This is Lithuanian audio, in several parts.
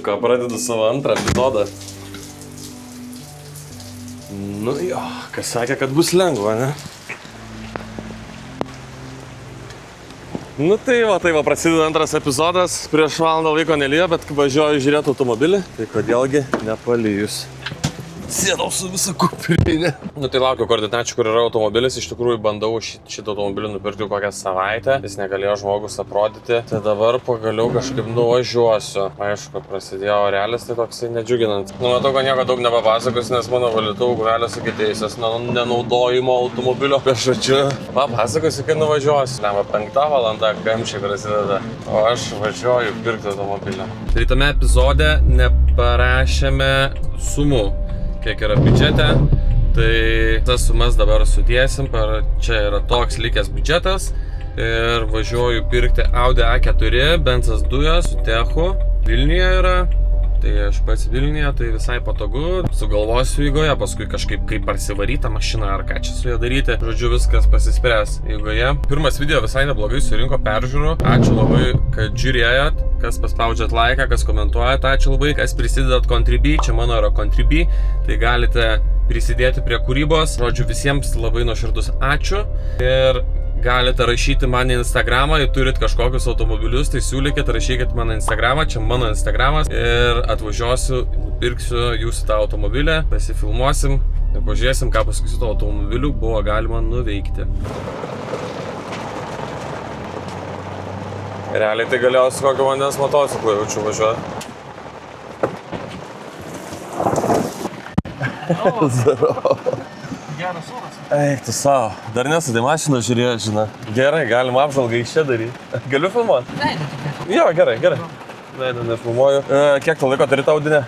Ką, pradedu savo antrą epizodą. Nu jo, kas sakė, kad bus lengva, ne? Nu tai va, prasideda antras epizodas. Prieš valandą laiko nelijo, bet važiuoju žiūrėti automobilį. Tai kodėlgi nepalijus. Sėdau su visą kuprinę. Nu tai laukiu koordinačių, kur yra automobilis. Iš tikrųjų bandau šitą automobilį nupirkti kokią savaitę. Jis negalėjo žmogus aprodyti. Tai dabar pagaliau kažkaip nuvažiuosiu. Aišku, prasidėjo realis, tai toksai nedžiuginant. Nu matau, kad nieko daug nepapasakos, nes mano valytuvų guvelės sukeitėjusios nenaudojimo automobilio. Žodžiu, papasakosiu, kai nuvažiuosiu. Lemba 5 valanda, kamščiai prasideda. O aš važiuoju pirkti automobilio. Tai tame epizode neparašėme sumų, kiek yra biudžete, tai tas sumas dabar sudėsim, čia yra toks likęs biudžetas ir važiuoju pirkti Audi A4, benzas dujos su techu, Vilniuje yra, tai aš pats Vilniuje, tai visai patogu, sugalvosiu eigoje, paskui kažkaip kaip parsivarytą mašiną ar ką čia su ją daryti, žodžiu viskas pasispręs eigoje. Pirmas video visai neblogai surinko peržiūrų, ačiū labai, kad žiūrėjot. Kas paspaudžiat laiką, kas komentuojat, ačiū labai, kas prisidedat Contribui, čia mano yra Contribui, tai galite prisidėti prie kūrybos. Žodžiu, visiems labai nuoširdus ačiū ir galite rašyti man į Instagramą, jei turit kažkokius automobilius, tai siūlykit, rašykit man į Instagramą, čia mano Instagramas ir atvažiuosiu, nupirksiu jūsų tą automobilį, pasifilmuosim ir pažiūrėsim, ką paskui su to automobiliu buvo galima nuveikti. Realiai tai galėjau su kokio vandens motociklu jaučiu važiuoti. Zdarau. Geras oras. Eik tu savo. Dar nesudai mašiną žiūrėjau, žinai. Gerai, galim apžvalgą iš čia daryti. Galiu filmuoti? Veidą tik nefilmuoju. Jo, gerai. Veidą nefilmuoju. Kiek to laiko turi tą Audinę?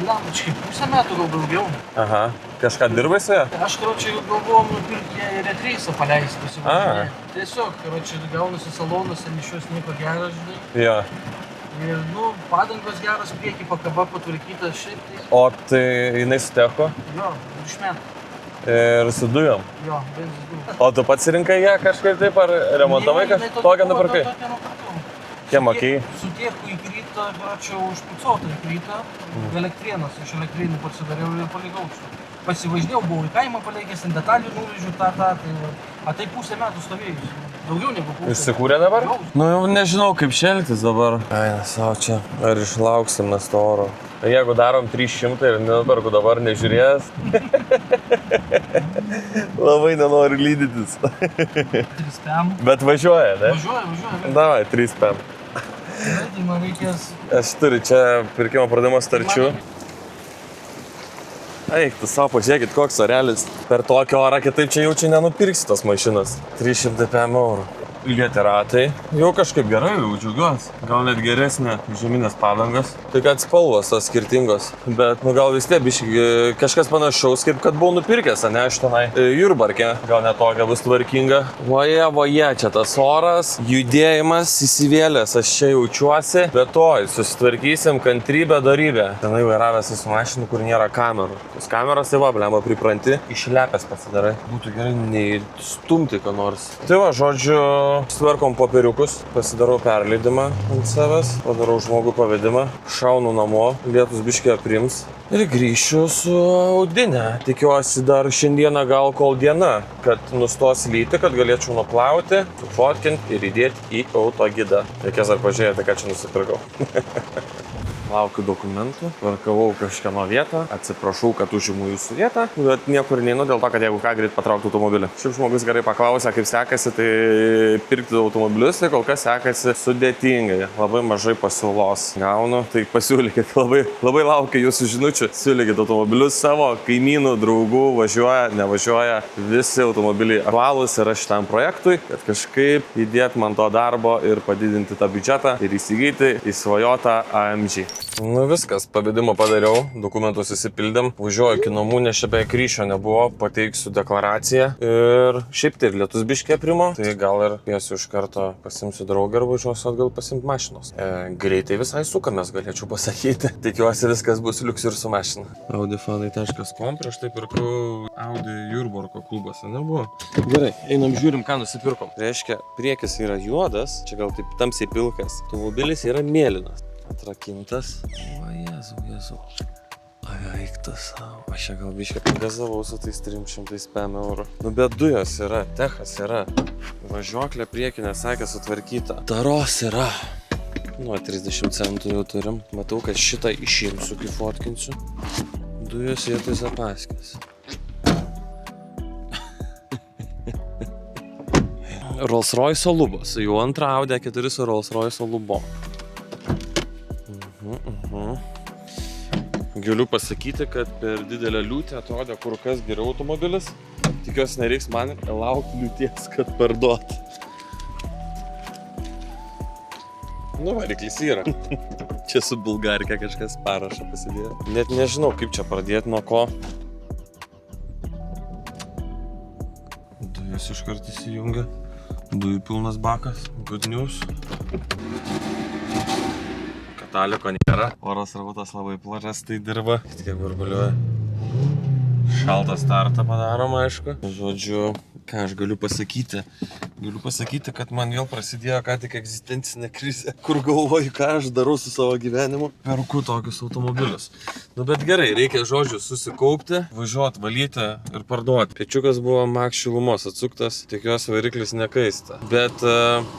Lamčiai, pusę metų gal daugiau. Aha. Kažką dirbai su ją? Aš, karočiui, galvojom nupirkti ją ir retreisą paleisti pasivažinėti. Tiesiog, karočiui, gaunasi salonuose, iš nieko gero, žinai. Jo. Ir, padangos geras, priekį pakaba patvarkyta šiaip tai. O tai jinai su techu? Jo, iš metų. Ir su dujom? Jo, benzis dujom. O tu pats rinkai ją kažkaip taip ar remontavai kažką? Tokią nupirkai? Tokią nupirkau. Kiek mokėjai? Su tieku įkrito, karočiui, užpucuotą įkrito. Elektrienos, iš elektrinų pasidariau ir palikau čia. Pasivažinėjau, buvau į kaimą palikęs, ant detalių nuvežiu tą, tai pusę metų stovėjus. Daugiau negu pusę. Išsikūrė dabar? Nu jau nežinau, kaip šelgtis dabar. Ai, nesau čia. Ar išlauksim mes to oro? Jeigu darom 300 ir neperku dabar nežiūrės. Labai nenoriu lydytis. 3 PM. Bet važiuoja, ne? Važiuoja. Davai, 3 PM. Tai man reikės... Aš turiu čia pirkimo pardavimo starčių. Eik, tu savo pažiūrėkit, koks orelis. Per tokį orą kitaip čia jaučiu nenupirksi tos mašinos. 300 PM eurų. Ilgėti ratai. Jau kažkaip gerai, jau džiaugiuosi. Gal net geresnė žeminės padangos. Tai kad spalvos tos skirtingos. Bet, gal vis tiek biškai kažkas panašaus, kaip kad buvau nupirkęs, ne, aš tenai Jurbarke. Gal net tokia bus tvarkinga. Voje, čia tas oras, judėjimas įsivėlęs, aš čia jaučiuosi. Bet toj, susitvarkysim kantrybę, darybę. Tenai vairavęs esu mašinų, kur nėra kamerų. Tos kameros tai va, blemba, pripranti, išlepęs pasidarai. Būtų gerai neįstumti ką nors. Tai va, žodžiu, sutvarkom popieriukus, pasidarau perleidimą ant savęs, padarau žmogų pavedimą, šaunu namo, lietus biškį aprims ir grįšiu su Audinė. Tikiuosi dar šiandieną gal kol diena, kad nustos lyti, kad galėčiau nuplauti, sufotkinti ir įdėti į autogidą. Reikės dar pažiūrėti, ką čia nusipirkau. Laukiu dokumentų, parkavau kažkieno vietą, atsiprašau, kad užimu jūsų vietą, bet niekur neinu dėl to, kad jeigu ką greit patraukti automobilį. Šiaip žmogus gerai paklausė, kaip sekasi, tai pirkti automobilius, tai kol kas sekasi sudėtingai, labai mažai pasiūlos gaunu, tai pasiūlykit, labai laukiu jūsų žinučių, siūlykit automobilius savo, kaimynų, draugų, važiuoja, nevažiuoja, visi automobiliai aktualūs yra šitam projektui, kad kažkaip įdėt man to darbo ir padidinti tą biudžetą ir įsigyti įsvajotą AMG. Nu viskas, pavedimą padariau, dokumentus įsipildėm, važiuoju iki namų, nes čia beveik ryšio nebuvo, pateiksiu deklaraciją ir šiaip tai ir lietus biškė aprimo, tai gal ir pėsiu iš karto pasimsiu draugą ir važiuosiu atgal pasimti mašinos. Greitai visai sukamės, galėčiau pasakyti. Tikiuosi viskas bus liuks ir su mašina. Audifanai.com, prieš tai pirkau Audi Jurbarko klubuose, nebuvo. Gerai, einam žiūrim, ką nusipirkom. Reiškia, priekis yra juodas, čia gal taip tamsiai pilkas, automobilis yra mėlynas. Atrakintas. Va, Jėzau. Aiktas savo. Aš čia gal biškai pagazavau su tais 300 €. Nu, bet dujos yra, techas yra. Važiuoklė priekinė, sakė, sutvarkyta. Taros yra. Nu, 30 centų jau turim. Matau, kad šitą išimsiu, kai fotkinsiu. Dujos vietoj zapaskės. Rolls-Royce lubos. Jau antrą Audi A4 su Rolls-Royce lubom. Galiu pasakyti, kad per didelę liūtį atrodė kur kas geriau automobilis. Tikiuosi nereiks man laukti liūties, kad parduot. Nu, variklis yra. Čia su Bulgarika kažkas parašą pasidėjo. Net nežinau, kaip čia pradėti, nuo ko. Dujos iškart įsijungia. Dujų pilnas bakas. Good news. Kataliko nėra. Oro srautas labai plačias, tai dirba. Tiek burbuliuoja. Šaltą startą padarom, aišku. Žodžiu, ką aš galiu pasakyti? Galiu pasakyti, kad man vėl prasidėjo ką tik egzistencinė krizė, kur galvoju, ką aš darau su savo gyvenimu. Perku tokius automobilius. Nu, bet gerai, reikia, žodžiu, susikaupti, važiuoti, valyti ir parduoti. Pečiukas buvo maks šilumos atsuktas, tikiuosi variklis nekaista. Bet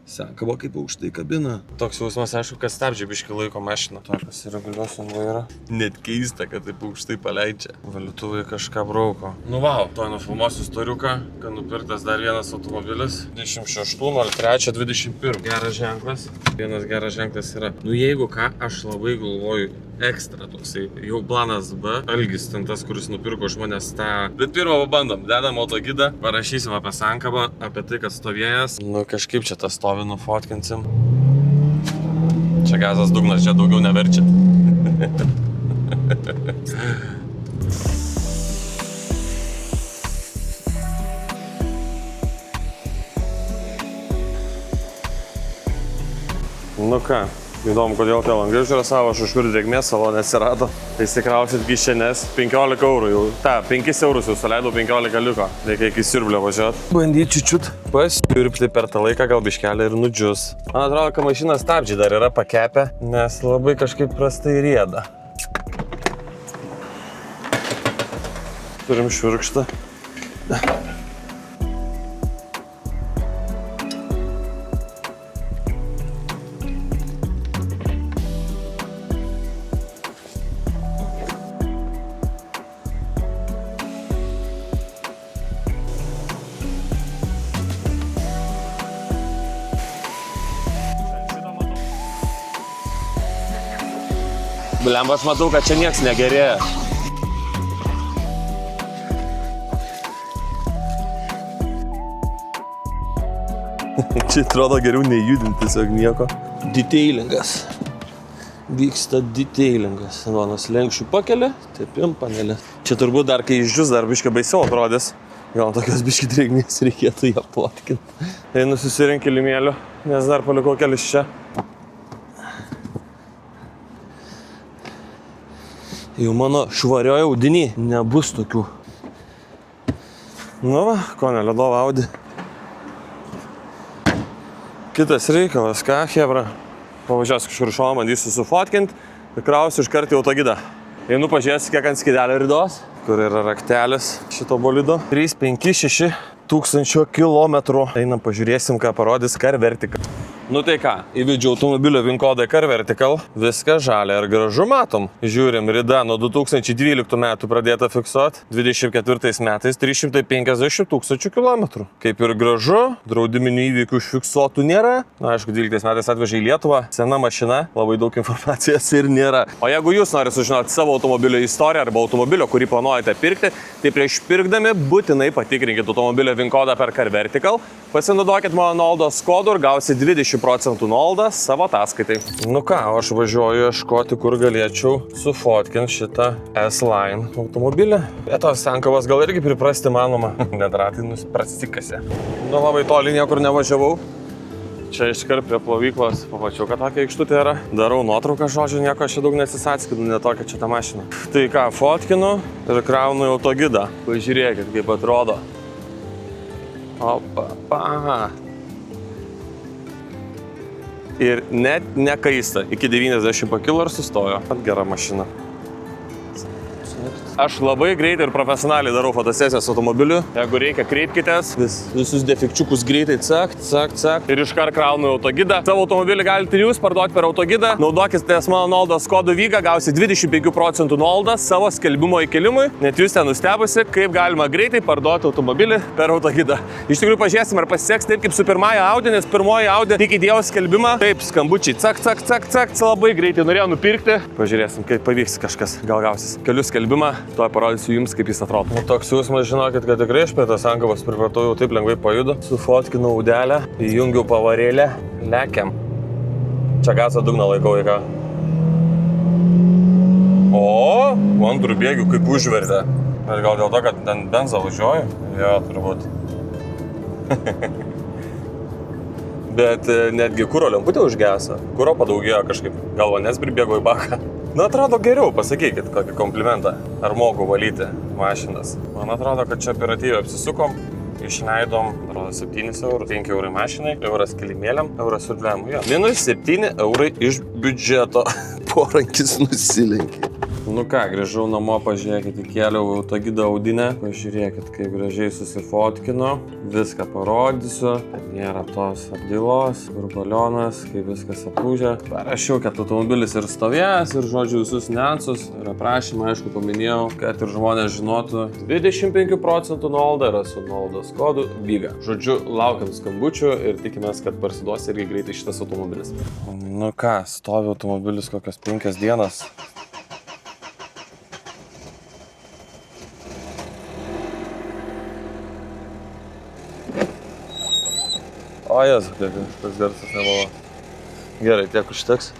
sekavo kaip aukštai kabina. Toks jausmas, aišku, kad stabdžiai biški laiko mašiną. Tokios yra galios ant vairo. Net keista, kad taip aukštai paleidžia. Valytuvai kažką brauko. Nu, vau, to nufilmuosiu istoriuką, kad nupirktas dar vienas automobilis. 26.03.21. Geras ženklas. Vienas geras ženklas yra. Nu, jeigu ką, aš labai galvoju ekstra toksai. Jau planas B. Algis ten tas, kuris nupirko iš manęs tą. Bet pirmą pabandom. Dedam autogidą. Parašysim apie sankabą, apie tai, kad stovėjęs. Nu, kažkaip čia tą stovį nufotkinsim. Čia gazas dugnas, čia daugiau neverčia. Nu ką, įdomu, kodėl tie langai žiūrė savo, aš užkur drėgmės salone atsirado. Tai įsikrausit kišenės, 15 € jau. 5 € jau suleidau, 15 liko. Reikia iki siurblio važiuoti. Bandyti čiut pasiurpti per tą laiką, gal biškelį ir nudžius. Man atrodo, kad mašinos stabdžiai dar yra pakepę, nes labai kažkaip prastai rieda. Turim švirkštą. Blemba, aš matau, kad čia nieks negerėja. Čia atrodo geriau nejudinti, tiesiog nieko. Detailingas. Vyksta detailingas. Nuonas lenkščių pakelia, tepim panelė. Čia turbūt dar, kai išdžius, dar biškai baisiau atrodys. Gal tokios biškai drėgmės reikėtų ją plotkinti. Einu susirink kilimėlių, nes dar palikau kelis čia. Jau mano švarioje audinį nebus tokių. Nu va, ko neledovo Audi. Kitas reikalas, ką, hebra. Pavažiuosiu kažkur šoną, bandysiu sufotkinti ir krausiu iškart į autogidą. Einu pažiūrėsiu, kiek ant skydelio ridos, kur yra raktelis šito bolido. 3-5-6 tūkstančio kilometrų. Einam pažiūrėsim, ką parodys Car Vertical. Nu tai ką, įvidžiu automobilio VIN kodą Car Vertical, viską žalia ir gražu matom. Žiūrim, rida nuo 2012 metų pradėta fiksuoti, 24 metais 350 000 kilometrų. Kaip ir gražu, draudiminių įvykių užfiksuotų nėra. Na, aišku, 12 metais atvežė į Lietuvą, sena mašina, labai daug informacijos ir nėra. O jeigu jūs norite sužinoti savo automobilio istoriją arba automobilio, kurį planuojate pirkti, tai prieš pirkdami būtinai patikrinkite automobilio VIN kodą per Car Vertical, pasinaudokit mano nuolaidos kodu ir gausit 20% nuolaidą savo ataskaitai. Nu ką, aš važiuoju ieškoti, kur galėčiau sufotkinti šitą S-Line automobilį. Vietos sankabos gal irgi priprasti manoma, net ratai prastikasi. Nu labai toli niekur nevažiavau. Čia iškart prie plovyklos pamačiau, kad tokia aikštutė yra. Darau nuotrauką, žodžiu, nieko aš čia daug nesisatskinu, ne tokia čia ta mašina. Tai ką, fotkinu ir kraunu į autogidą. Pažiūrėkit, kaip atrodo. Opa, pa. ir net nekaista. Iki 90 pakilo ir sustojo. Gera mašina. Aš labai greitai ir profesionaliai darau fotosesijas automobiliu. Jeigu reikia, kreipkitės. Visus defekčiukus greitai, cak. Ir iškart kraunu autogidą. Savo automobilį galite jūs parduoti per autogidą. Naudokitės mano nuolaidos kodu VIGA, gausi 25% nuolaidą savo skelbimo įkelimui. Net jūs ten nustebusi, kaip galima greitai parduoti automobilį per autogidą. Iš tikrųjų, pažiūrėsim, ar pasiseks taip kaip su pirmąja Audi, nes pirmoji Audi tik įdėjau skelbimą. Taip, skambučiai, cak, labai greitai norėjau nupirkti. Pažiūrėsim, kaip pavyks kažkas, gal gausis. Keliu skelbimą. Tuo parodysiu jums, kaip jis atrodo. Toks jausmas, žinokit, kad tikrai aš prie tos ankabos pripratau, jau taip lengvai pajudu. Sufotkinau udelę, įjungiau pavarėlę, lekiam. Čia gaso dugną laikau į ką. O, antrų bėgių kaip užvertė. Bet gal dėl to, kad ten benzą važiuoju? Jo, turbūt. Bet netgi kuro lemputė užgesa. Kuro padaugėjo kažkaip. Gal vandens pribėgo į baką. Na, atrodo geriau, pasakykit kokį komplimentą. Ar moku valyti mašinas? Man atrodo, kad čia operatyviai apsisukom. Išleidom, atrodo, 7 eurų, 5 eurai mašinai, euras kilimėliam, euras siurbliamui. Minus 7 eurai iš biudžeto. Porankis nusilenkė. Nu ką, grįžau namo, pažiūrėkit, įkėliau autogidą Audinę. Pažiūrėkit, kaip gražiai susifotkinu. Viską parodysiu, kad nėra tos apdailos, kur balionas, kaip viskas apūžė. Parašiau, kad automobilis ir stovės, ir žodžiu visus niuansus. Ir aprašymą, aišku, paminėjau, kad ir žmonės žinotų 25% nuolaidą yra su nuolaidos kodu VIGA. Žodžiu, laukiam skambučių ir tikimės, kad parsiduos irgi greitai šitas automobilis. Nu ką, stovi automobilis kokios 5 dienas. O, jezu, tas garsas nebuvo. Gerai, tiek užteks.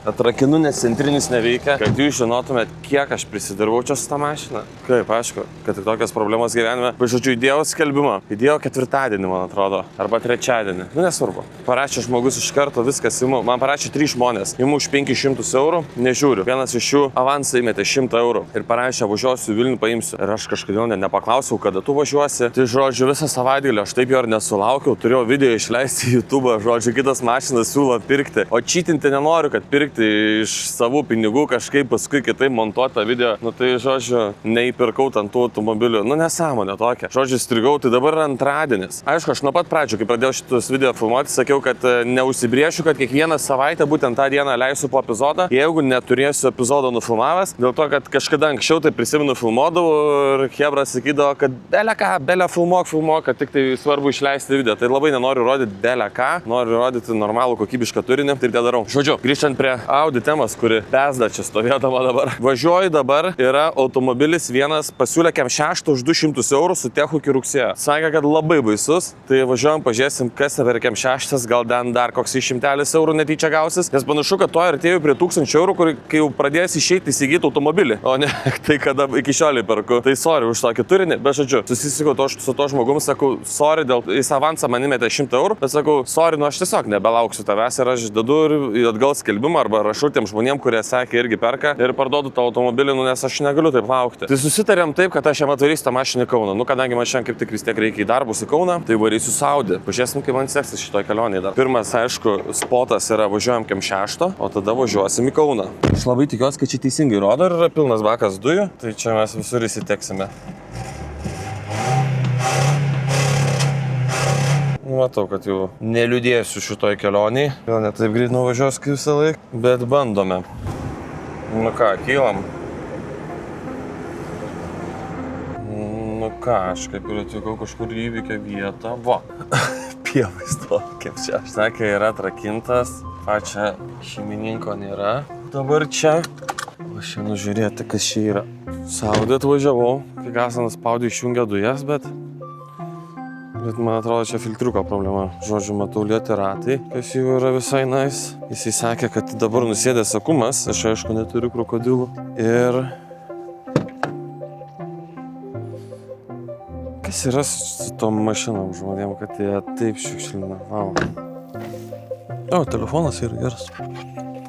Atrakinu, nes centrinis neveikia, kad jūs žinotumėt, kiek aš prisidirbau čia su tą mašiną. Kaip, aišku, kad ir tokios problemos gyvenime. Bet žodžiu, įdėjau skelbimą. Įdėjau 4-dienį, man atrodo. Arba 3-dienį. Nu, nesvarbu. Parašė žmogus iš karto, viskas imu. Man parašė 3 žmonės. Imu už 500 eurų, nežiūriu. Vienas iš jų avansą įmetė 100 eurų. Ir parašė, važiuosiu Vilnių, paimsiu. Ir aš kažkodėl nepaklausiau, kada tu važiuosi. Tai žodžiu, visą savaitgalį aš taip jo ir nesulaukiau. Turėjau video išleisti į YouTube. Žodžiu, kitas mašinas siūlo pirkti. O čytinti nenoriu, kad pirkti iš savų pinigų kažkaip paskui kitaip montuotą video. Nu tai, žodžiu, neįpirkau ant tų automobilių. Nu nesąmonė tokia. Žodžiu, strigau, tai dabar yra antradienis. Aišku, aš nuo pat pradžių, kai pradėjau šitus video filmuoti, sakiau, kad neužsibrėšiu, kad kiekvieną savaitę būtent tą dieną leisiu po epizodą, jeigu neturėsiu epizodo nufilmavęs. Dėl to, kad kažkada anksčiau tai prisimenu filmuodavau ir Hebra sakydavo, kad belę filmuok, kad tik tai svarbu išleisti video. Tai labai nenoriu rodyti belę ką, noriu rodyti normalų kokybišką turinį, taip tai darau. Žodžiu, grįžtant prie Audi temos, kuri pezda čia stovėdama dabar. Važiuoju dabar, yra automobilis vienas, pasiūlė kem 6 už 200 eurų su techu iki rugsėjo. Sakė, kad labai baisus, tai važiuojam, pažiūrėsim, kas per kem 6, gal dar koks 100 eurų netyčia gausis. Nes panašu, kad to ir atėjau prie 1000 eurų, kai jau pradės išeiti įsigyti automobilį. O ne, tai kada iki šiolį perku. Tai sorry už tokį turinį, bet žodžiu, susisikau su to žmogum, sakau, sorry, dėl jis avansą man įmetė 100 eurų, bet sakau, sorry, nu aš tiesiog nebelauksiu tavęs ir aš dedu ir atgal skelbimą arba rašau tiem žmonėm, kurie sakė irgi perka ir parduodu tą automobilį, nu, nes aš negaliu taip laukti. Tai susitarėm taip, kad aš jam atvarysiu tą mašiną į Kauną. Nu, kadangi man šiandien kaip tik vis tiek reikia į darbus į Kauną, tai varysiu su Audi. Pažiūrėsim, kaip man seksis šitoj kelionėje dar. Pirmas, aišku, spotas yra važiuojam kem 6, o tada važiuosim į Kauną. Aš labai tikiuosi, kad čia teisingai rodo ir yra pilnas bakas dujų, tai čia mes visur įsiteksime. Matau, kad jau neliūdėsiu šitoj kelionėje. Gal ne taip greit nuvažiuos kaip visą laiką, bet bandome. Nu ką, kylam. Nu ką, aš kaip ir atvykau kažkur į įvykio vietą. Va, pievais to, kaip čia. Sakė, yra atrakintas, pačia šeimininko nėra. Dabar čia. Aš jau nužiūrėti, kas čia yra. Saudė atvažiavau, kai Gasanas spaudė išjungė dujas, bet man atrodo, čia filtriuko problema. Žodžiu, matau lieti ratai, kas jau yra visai nice. Jisai sakė, kad dabar nusėdė sakumas, aš aišku neturiu krokodilų. Ir kas yra su tom mašinom žmonėm, kad jie taip šiukšlina? Wow. O, telefonas yra geras.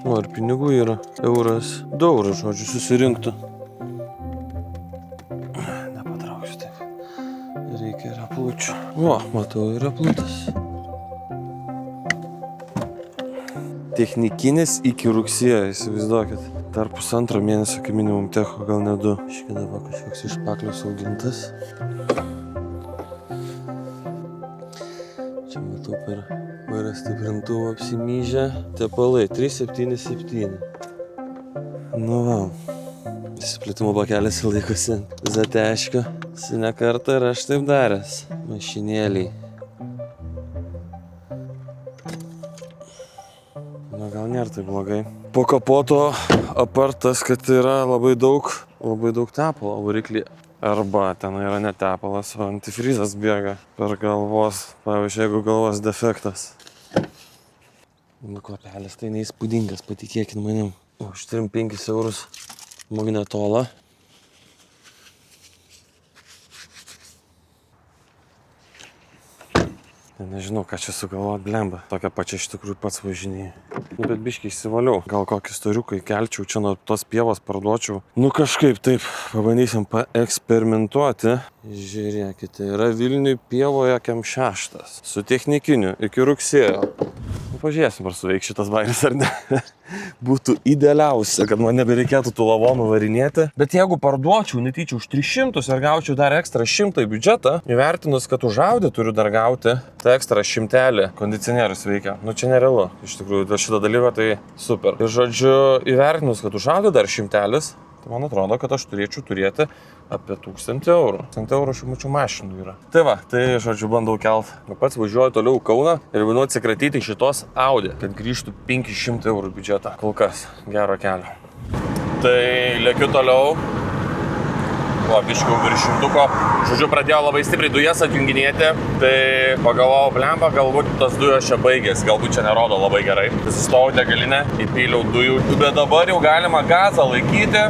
O, ir pinigų yra. Euras. 2 eurų, žodžiu, susirinktų. Nepatrauksiu taip. Reikia ir aplučių. O, matau, ir aplūtas. Technikinis iki rugsėjo, įsivaizduokit. Dar pusantro mėnesio, kai minimum techo, gal ne 2. Škida va kažkoks išpaklius augintas. Čia matau per vairą stiprintuvą apsimyžę. Tepalai 377. Nu va. Įsiplėtimo bakelis laikosi Zateškio. Ne kartą ir aš taip daręs. Mašinėliai. Na gal nėra tai blogai. Po kapoto apartas, kad yra labai daug tepalo variklį. Arba ten yra ne tepalas, o antifrizas bėga per galvos. Pavyzdžiui, jeigu galvos defektas. Nu, kvapelis tai neįspūdingas, patikėkit manim. Už 3-5 eurus magnetolą. Nežinau, ką čia sugalvot, blemba. Tokia pačia iš tikrųjų pats važinėjai. Nu, bet biškiai įsivaliau. Gal kokį storiuką įkelčiau, čia nuo tos pievos parduočiau. Nu, kažkaip taip, pabandysim paeksperimentuoti. Žiūrėkite, yra Vilniui pievoje KM6. Su technikiniu iki rugsėjo. Nu, pažiūrėsim, ar suveiks šitas bairis ar ne. Būtų idealiausia, kad man nebereikėtų tų lavonų varinėti. Bet jeigu parduočiau netyčia už 300 ir gaučiau dar ekstra 100 biudžetą, įvertinus, kad už Audi turiu dar gauti tą ekstra 100, kondicionierius veikia. Nu čia nerealu. Iš tikrųjų, dėl šito dalyko tai super. Ir žodžiu, įvertinus, kad už Audi dar 100, tai man atrodo, kad aš turėčiau turėti apie 1000 eurų. 1000 eurų šių mačių mašinų yra. Tai va, tai žodžiu bandau kelt. Pats važiuoju toliau į Kauną ir bandau atsikratyti šitos Audi, kad grįžtų 500 eurų biudžetą. Kol kas gero kelio. Tai lėkiu toliau. Biškiau virš 100. Žodžiu, pradėjau labai stipriai dujas atjunginėti. Tai pagalvojau, blemba, galbūt tos dujos čia baigės. Galbūt čia nerodo labai gerai. Sustojau degalinę, įpyliau dujų. Bet dabar jau galima gazą laikyti.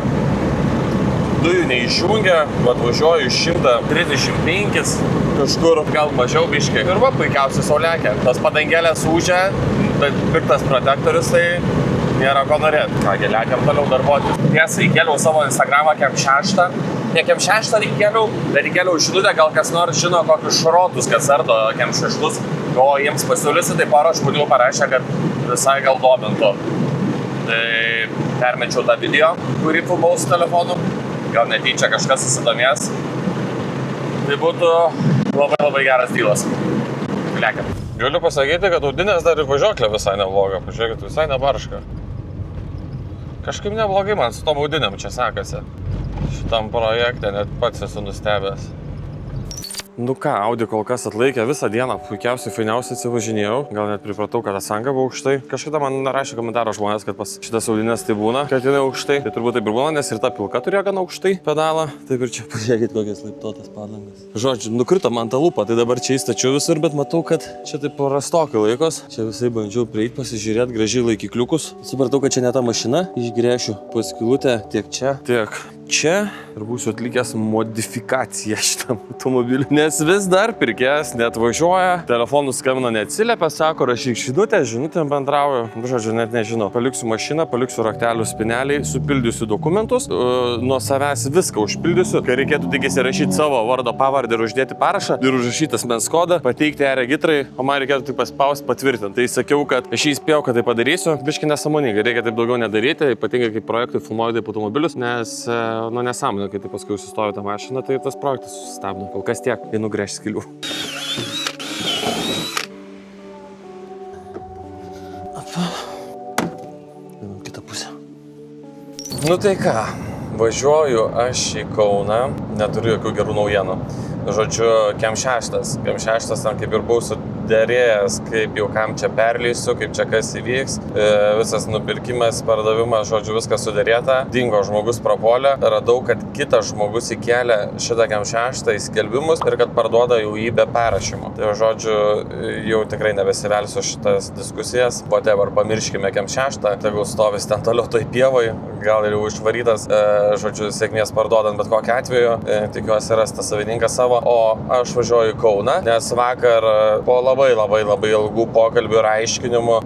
Dujų neišjungia, atvažiuoju 135 kažkur, gal mažiau biškiai. Ir va, puikiausiai saulėkė. Tas padangėlės ūžia, tai piktas protektorius, tai nėra ko norėti. Kągi, lekiam toliau darbuotis. Tiesa, įkėliau savo Instagramą KM6. Ne KM6 įkėliau, bet įkėliau žinutę, gal kas nors žino kokius šrotus, kas ardo KM6, o jiems pasiūlysi, tai pora žmonių parašė, kad visai gal domintų. Tai permečiau tą video, kurį filmavau su telefonu. Gal netyčia kažkas susidomės. Tai būtų labai geras dylas. Lekiam. Galiu pasakyti, kad Audinės dar ir važiuoklė visai nebloga. Pažiūrėkit, visai nebarška. Kažkaip neblogai man su tom Audinėm čia sekasi. Šitam projekte net pats esu nustebęs. Nu ką, Audi kol kas atlaikė visą dieną, puikiausiai, fainiausiai atsivažinėjau. Gal net pripratau, kad asanga buvo aukštai. Kažkada man rašė komentarą žmonės, kad pas šitas Audinės tai būna, kad jinai aukštai. Tai turbūt taip ir būna, nes ir ta pilka turėjo gan aukštai pedalą. Taip ir čia pažiūrėkit, kokias laiptotas padangas. Žodžiu, nukrito man tą lūpą, tai dabar čia įstačiau visur, bet matau, kad čia taip rastokai laikos. Čia visai bandžiau prieiti, pasižiūrėti gražiai laikikliukus. Supratau, kad čia ne ta mašina. Išgręšiu paskilutę tiek čia, tiek čia ir būsiu atlikęs modifikaciją šitam automobiliu, nes vis dar pirkėjas neatvažiuoja, telefonus skambina, neatsiliepia, sako, rašyk žinutėm bendrauju, žodžiu, net nežinau. Paliksiu mašiną, paliksiu raktelių spineliai, supildysiu dokumentus, nuo savęs viską užpildysiu, kai reikėtų tik įsirašyti savo vardo pavardę ir uždėti parašą ir užrašyti asmens kodą, pateikti regitrai, o man reikėtų tik paspausti patvirtinti. Tai sakiau, kad aš įspėjau, kad tai padarysiu, biški nesąmoningai, reikia taip daugiau nedaryti, ypatingai kaip projektui filmuoju taip automobilius, nes nu nesąmonė, kai tai paskui sustoju tą mašiną, tai tas projektas sustabdo. Kol kas tiek, einu gręžti skilių. Einam kitą pusę. Nu tai ką, važiuoju aš į Kauną, neturiu jokių gerų naujienų. Žodžiu, KM6 ten kaip ir buvau suderėjęs, kaip jau kam čia perleisiu, kaip čia kas įvyks. Visas nupirkimas, pardavimas, žodžiu, viskas suderėta. Dingo žmogus prapuolė. Radau, kad kitas žmogus įkėlė šitą KM6 į skelbimus ir kad parduoda jau jį be perrašymo. Tai žodžiu, jau tikrai nebesivelsiu šitas diskusijas. Whatever, pamirškime KM6, tegul stovis ten toliau toj pievoj. gal ir jau išvarytas, žodžiu, sėkmės parduodant bet kokiu atveju, tikiuosi rasti savininką savo, o aš važiuoju į Kauną, nes vakar po labai ilgų pokalbių ir aiškinimų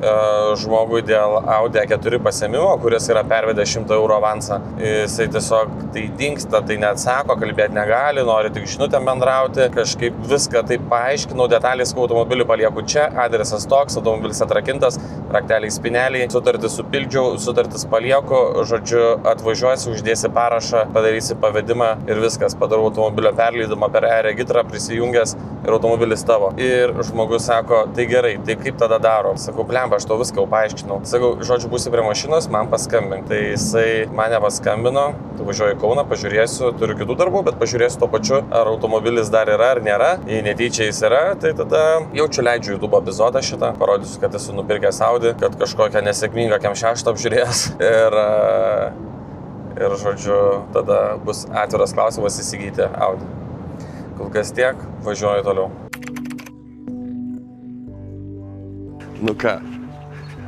žmogui dėl Audi A4 pasiėmimo, kuris yra pervedęs 100 eurų avansą, jisai tiesiog tai dingsta, tai neatsako, kalbėti negali, nori tik žinutėm bendrauti, kažkaip viską taip paaiškinau, detalės, kad automobilį palieku čia, adresas toks, automobilis atrakintas, rakteliai spineliai, sutartis supildžiau, sutartis palieku, žodžiu, atvažiuosi, uždėsi parašą, padarysi pavedimą ir viskas, padarau automobilio perleidimą per e-regitrą, prisijungęs ir automobilis tavo. Ir žmogus sako, tai gerai, tai kaip tada daro? Sakau, blemba, aš to viską jau paaiškinau. Sakau, žodžiu, būsi prie mašinos, man paskambink. Tai jisai mane paskambino, tai važiuoju į Kauną, pažiūrėsiu, turiu kitų darbų, bet pažiūrėsiu tuo pačiu, ar automobilis dar yra ar nėra. Jei netyčia jis yra, tai tada jaučiu leidžiu YouTube epizodą šitą, parodysiu, kad esu nupirkęs Audi, kad kažkokią nesėkmingą Kem6 apžiūrėjęs ir žodžiu, tada bus atviras klausimas įsigyti Audi. Kol kas tiek, važiuoju toliau. Nu ką,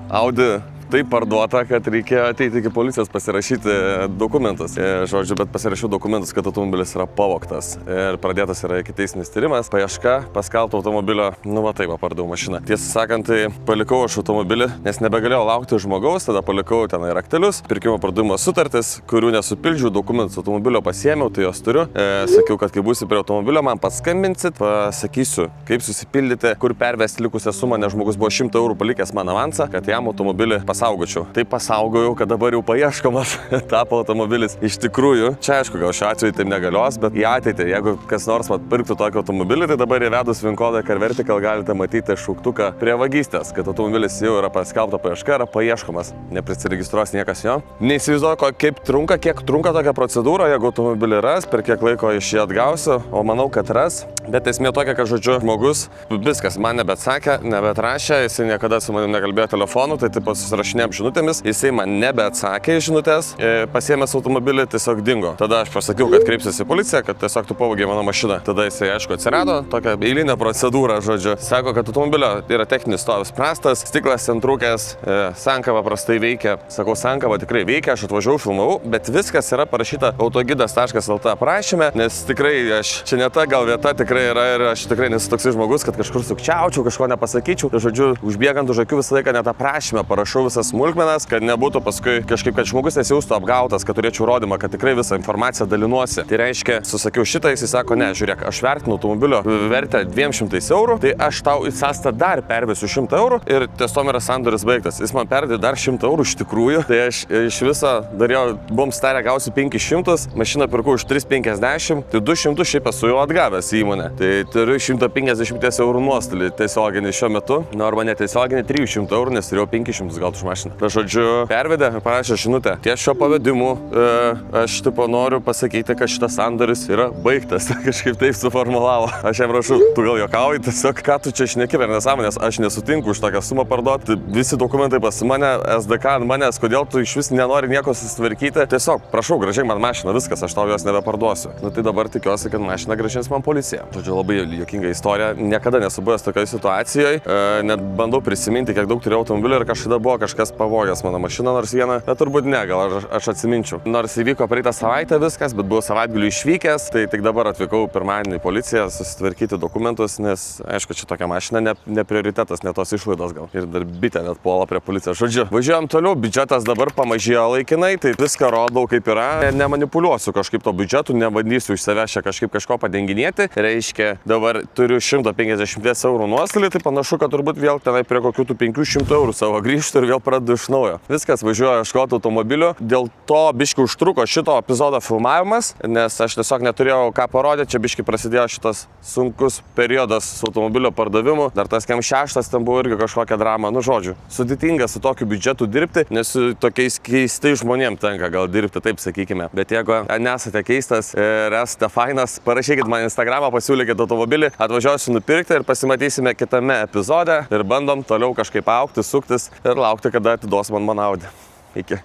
Audi taip parduota, kad reikėjo ateiti iki policijos pasirašyti dokumentus. Žodžiu, bet pasirašiau dokumentus, kad automobilis yra pavogtas. Ir pradėtas yra ikiteisminis tyrimas, paieška, paskelbto automobilio, nu va taip, pardaviau mašiną. Tiesą sakant, tai palikau aš automobilį, nes nebegalėjau laukti žmogaus, tada palikau tenai raktelius, pirkimo pardavimo sutartis, kurių nesupildžiau, dokumentus automobilio pasiėmiau, tai jos turiu. Sakiau, kad kai būsi prie automobilio, man paskambinsit, pasakysiu, kaip susipildyti, kur pervesti likusią sumą, nes žmogus buvo 100 eurų palikęs man avansą, kad jam automobilį pasaugočiau. Tai pasaugojau, kad dabar jau paieškomas tapo automobilis. Iš tikrųjų, čia aišku, gal šiuo atveju taip negalios, bet į ateitį, jeigu kas nors pirktų tokį automobilį, tai dabar įvedus VIN-kodą CarVertical galite matyti šauktuką prie vagystės, kad automobilis jau yra paskelbta paieška, yra paieškomas. Neprisiregistruos niekas jo. Neįsivaizduoju, kiek trunka tokia procedūra, jeigu automobilį ras, per kiek laiko iš jį atgausiu, o manau, kad ras. Bet esmė tokia, kad žodžiu, žmogus viskas man nebeatsakė, nebetrašė, jisai niekada su manim nekalbėjo telefonu, tai taip susirašinėjom žinutėmis, jisai man nebeatsakė į žinutės, pasiėmęs automobilį tiesiog dingo. Tada aš pasakiau, kad kreipsiuosi į policiją, kad tiesiog tu pavogei mano mašiną. Tada jisai aišku atsirado, tokia eilinė procedūra, žodžiu. Sako, kad automobilio yra techninis stovas prastas, stiklas centrukės, sankava prastai veikia. Sakau, sankava tikrai veikia, aš atvažiavau, filmavau, bet viskas yra parašyta autogidas.lt aprašyme, nes tikrai čia ne ta gal vieta tikrai yra ir aš tikrai nesu toksai žmogus, kad kažkur sukčiaučiau, kažko nepasakyčiau. Tai žodžiu, užbėgant už akių visą laiką net aprašymę parašau visas smulkmenas, kad nebūtų paskui kažkaip, kad žmogus nesijaustų apgautas, kad turėčiau rodymą, kad tikrai visą informaciją dalinuosi. Tai reiškia, susakiau šitą, jis sako, ne, žiūrėk, aš vertinu automobilio vertę 200 eurų, tai aš tau į sąstą dar pervesiu 100 eurų ir tiesom yra sandoris baigtas. Jis man perdė dar 100 eurų iš tikrųjų, tai aš iš viso dariau, buvom starę gausiu 500, mašiną pirkau už 350, tai 200 šiaip esu jau atgavęs į įmonę. Tai turiu 150 eurų nuostolį tiesioginį šiuo metu, nu arba netiesioginį 300 eurų, nes turėjau 500 gauti už mašiną. Tai žodžiu, pervedė ir parašė žinutę. Ties šio pavedimu aš tipo noriu pasakyti, kad šitas sandoris yra baigtas. Kažkaip taip suformulavo. Aš jam rašau, tu gal juokauji, tiesiog ką tu čia šneki per nesąmonės, aš nesutinku už tokią sumą parduoti. Visi dokumentai pas mane, SDK ant manęs, kodėl tu iš vis nenori nieko susitvarkyti. Tiesiog, prašau, grąžink man mašiną, viskas, aš tau jos nebeparduosiu. Nu tai dabar tikiuosi, kad mašiną grąžins man policija. Žodžiu, labai juokinga istorija, niekada nesu buvęs tokioje situacijoje, net bandau prisiminti, kiek daug turėjau automobilių ir kažkada buvo kažkas pavogęs mano mašiną, nors vieną, bet turbūt ne, gal aš atsiminčiau. Nors įvyko praeitą savaitę viskas, bet buvau savaitgaliu išvykęs, tai tik dabar atvykau pirmadienį į policiją susitvarkyti dokumentus, nes aišku, čia tokia mašina ne prioritetas, ne tos išlaidos gal. Ir dar bitė net puola prie policijos. Žodžiu, važiuojam toliau, biudžetas dabar pamažėjo laikinai, tai viską rodau kaip yra, nemanipuliuosiu kažkaip to biudžetu, nebandysiu iš savęs čia kažkaip kažko padenginėti. Reiškia, dabar turiu 150 eurų nuostolį, tai panašu, kad turbūt vėl tenai prie kokių tų 500 eurų savo grįžtų ir vėl pradedu iš naujo. Viskas, važiuoju ieškoti automobilio. Dėl to biški užtruko šito epizodo filmavimas, nes aš tiesiog neturėjau ką parodyti. Čia biški prasidėjo šitas sunkus periodas su automobilio pardavimu. Dar tas Kem6 ten buvo irgi kažkokia drama. Nu žodžiu, sudėtinga su tokiu biudžetu dirbti, nes su tokiais keistais žmonėm tenka gal dirbti, taip sakykime. Bet jeigu nesate keistas ir esate fainas, parašykit man Instagramą, pasiūlykit automobilį, atvažiuosiu nupirkti ir pasimatysime kitame epizode ir bandom toliau kažkaip augti, suktis ir laukti, kada atiduos man Audi. Iki.